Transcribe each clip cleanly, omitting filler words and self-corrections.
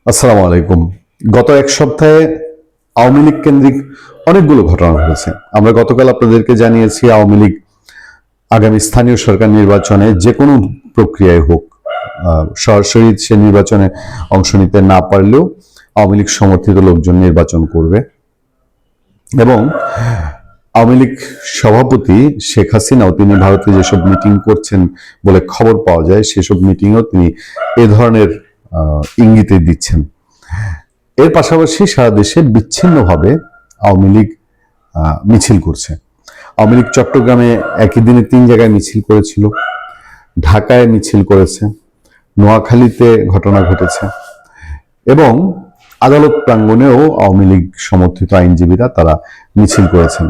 আসসালামু আলাইকুম। গত এক সপ্তাহে আওয়ামী লীগ কেন্দ্রিক অনেকগুলো ঘটনা ঘটেছে। আমরা গতকাল আপনাদেরকে জানিয়েছি আওয়ামী লীগ আগামী স্থানীয় সরকার নির্বাচনে যে কোনো প্রক্রিয়ায় হোক সরাসরি সে নির্বাচনে অংশ নিতে না পারলেও আওয়ামী লীগ সমর্থিত লোকজন নির্বাচন করবে এবং আওয়ামী লীগ সভাপতি শেখ হাসিনাও তিনি ভারতে যেসব মিটিং করছেন বলে খবর পাওয়া যায় সেসব মিটিংও তিনি এ ধরনের ইঙ্গিতে দিচ্ছেন। এর পাশাপাশি সারা দেশে বিচ্ছিন্নভাবে আওয়ামী লীগ মিছিল করছে। আওয়ামী লীগ চট্টগ্রামে একই দিনে 3 জায়গায় মিছিল করেছিল, ঢাকায় মিছিল করেছে, নোয়াখালীতে ঘটনা ঘটেছে এবং আদালত প্রাঙ্গণেও আওয়ামী লীগ সমর্থিত আইনজীবীরা তারা মিছিল করেছেন।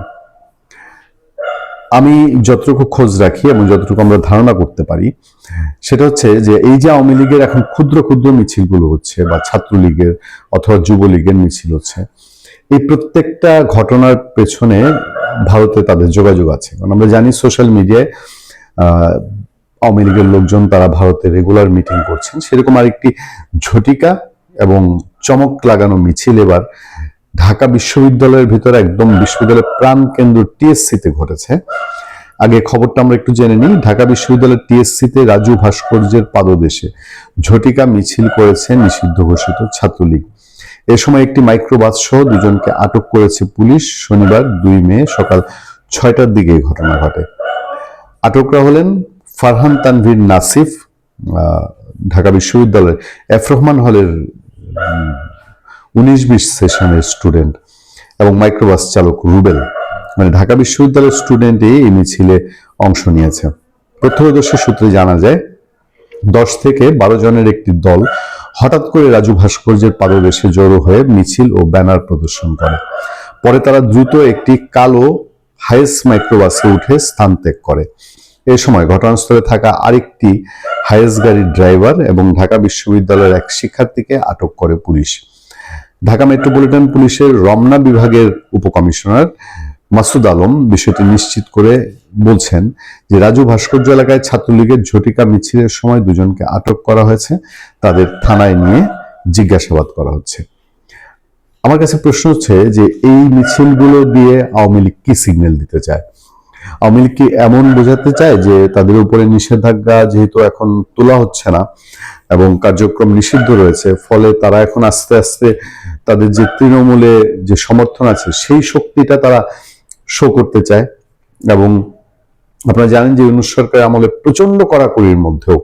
আমি যতটুকু খোঁজ রাখি এবং যতটুকু আমরা ধারণা করতে পারি সেটা হচ্ছে যে এই যে আওয়ামী লীগের এখন ক্ষুদ্র ক্ষুদ্র মিছিলগুলো হচ্ছে বা ছাত্রলীগের অথবা যুবলীগের মিছিল হচ্ছে, এই প্রত্যেকটা ঘটনার পেছনে ভারতে তাদের যোগাযোগ আছে। কারণ আমরা জানি সোশ্যাল মিডিয়ায় আওয়ামী লীগের লোকজন তারা ভারতে রেগুলার মিটিং করছেন। সেরকম আরেকটি ঝটিকা এবং চমক লাগানো মিছিল এবার ঢাকা বিশ্ববিদ্যালয়ের ভিতরে একদম বিশ্ববিদ্যালয়ের প্রাণ কেন্দ্র টিএসসিতে ঘটেছে। আগে খবরটা আমরা একটু জেনে নিই। ঢাকা বিশ্ববিদ্যালয়ের টিএসসিতে রাজু ভাস্কর্যের পাদদেশে ঝটিকা মিছিল করেছে নিষিদ্ধ ঘোষিত ছাত্রলীগ। এ সময় একটি মাইক্রোবাস সহ দুজনকে আটক করেছে পুলিশ। শনিবার 2 মে সকাল 6টার দিকে এই ঘটনা ঘটে। আটকরা হলেন ফারহান তানভীর নাসিফ, ঢাকা বিশ্ববিদ্যালয়ের এফ রহমান হলের 19-20 সেশনের স্টুডেন্ট এবং মাইক্রোবাস চালক রুবেল। মানে ঢাকা বিশ্ববিদ্যালয়ের স্টুডেন্ট এই মিছিলে অংশ নিয়েছে। প্রত্যক্ষদর্শী সূত্রে জানা যায় 10 থেকে 12 জনের একটি দল হঠাৎ করে রাজু ভাস্কর্যের পাদদেশে জড়ো হয়ে মিছিল ও ব্যানার প্রদর্শন করে। পরে তারা দ্রুত একটি কালো হায়েস মাইক্রোবাসে উঠে স্থান ত্যাগ করে। এ সময় ঘটনাস্থলে থাকা আরেকটি হায়েস গাড়ির ড্রাইভার এবং ঢাকা বিশ্ববিদ্যালয়ের এক শিক্ষার্থীকে আটক করে পুলিশ। ঢাকা মেট্রোপলিটন পুলিশের রমনা বিভাগের উপকমিশনার মাসুদ আলম বিষয়টি নিশ্চিত করে বলছেন যে রাজু ভাস্কর্য এলাকায় ছাত্রলীগের ঝটিকা মিছিলের সময় দুজনকে আটক করা হয়েছে, তাদের থানায় নিয়ে জিজ্ঞাসাবাদ করা হচ্ছে। আমার কাছে প্রশ্ন হচ্ছে যে এই মিছিলগুলো দিয়ে আওয়ামী লীগ কি সিগন্যাল দিতে চায়? আওয়ামী লীগ কি এমন বোঝাতে চায় যে তাদের উপরে নিষেধাজ্ঞা যেহেতু এখন তোলা হচ্ছে না এবং কার্যক্রম নিষিদ্ধ রয়েছে, ফলে তারা এখন আস্তে আস্তে তাদের যে তৃণমূলে যে সমর্থন আছে সেই শক্তিটা তারা শো করতে চায়। এবং আপনারা জানেন যে ইউনূস সরকারের আমলে প্রচন্ড কড়াকড়ির মধ্যেও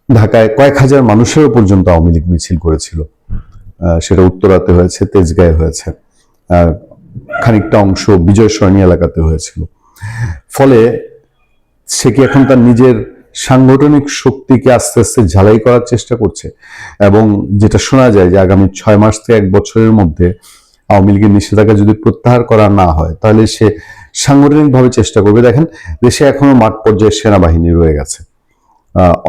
ঢাকায় কয়েক হাজার মানুষেরও পর্যন্ত আওয়ামী লীগ মিছিল করেছিল। সেটা উত্তরাতে হয়েছে, তেজগাঁয়ে হয়েছে, খানিকটা অংশ বিজয় সরণি এলাকাতে হয়েছিল। ফলে সে কি এখন তার নিজের সাংগঠনিক শক্তিকে আস্তে আস্তে ঝালাই করার চেষ্টা করছে? এবং যেটা শোনা যায় যে আগামী 6 মাস থেকে 1 বছরের মধ্যে আওয়ামী লীগের নিষেধাজ্ঞা যদি প্রত্যাহার করা না হয় তাহলে সে সাংগঠনিকভাবে চেষ্টা করবে। দেখেন, দেশে এখনো মাঠ পর্যায়ে সেনাবাহিনী রয়ে গেছে।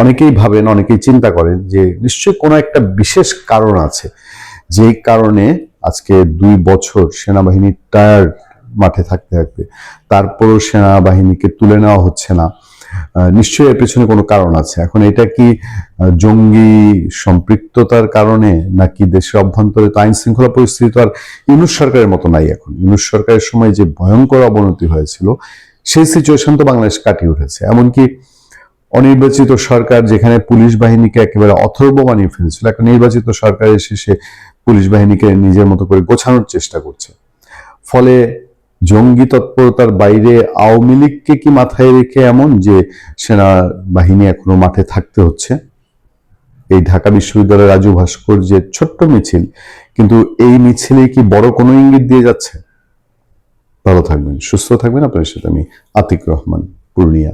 অনেকেই ভাবেন, অনেকেই চিন্তা করেন যে নিশ্চয়ই কোনো একটা বিশেষ কারণ আছে যেই কারণে আজকে 2 বছর সেনাবাহিনী টায়ার্ড মাঠে থাকতে থাকতে তারপরও সেনাবাহিনীকে তুলে নেওয়া হচ্ছে না। নিশ্চয়ই এর পেছনে কোনো কারণ আছে। এখন এটা কি জঙ্গি সম্পৃক্ততার কারণে নাকি দেশের অভ্যন্তরে তো আইন শৃঙ্খলা পরিস্থিতি তো আর ইউনূস সরকারের মতো নাই এখন। ইউনূস সরকারের সময় যে ভয়ঙ্কর অবনতি হয়েছিল সেই সিচুয়েশন তো বাংলাদেশ কাটিয়ে উঠেছে। এমনকি অনির্বাচিত সরকার যেখানে পুলিশ বাহিনীকে একেবারে অথর্ব বানিয়ে ফেলেছিল, একটা নির্বাচিত সরকার এসে সে পুলিশ বাহিনীকে নিজের মতো করে গোছানোর চেষ্টা করছে। ফলে জঙ্গি তৎপরতার বাইরে আওয়ামী লীগকে কি মাথায় রেখে এমন যে সেনাবাহিনী এখনো মাঠে থাকতে হচ্ছে? এই ঢাকা বিশ্ববিদ্যালয়ের রাজু ভাস্কর্যের ছোট্ট মিছিল, কিন্তু এই মিছিলে কি বড় কোনো ইঙ্গিত দিয়ে যাচ্ছে? ভালো থাকবেন, সুস্থ থাকবেন। আপনার সাথে আমি আতিক রহমান, পূর্ণিয়া।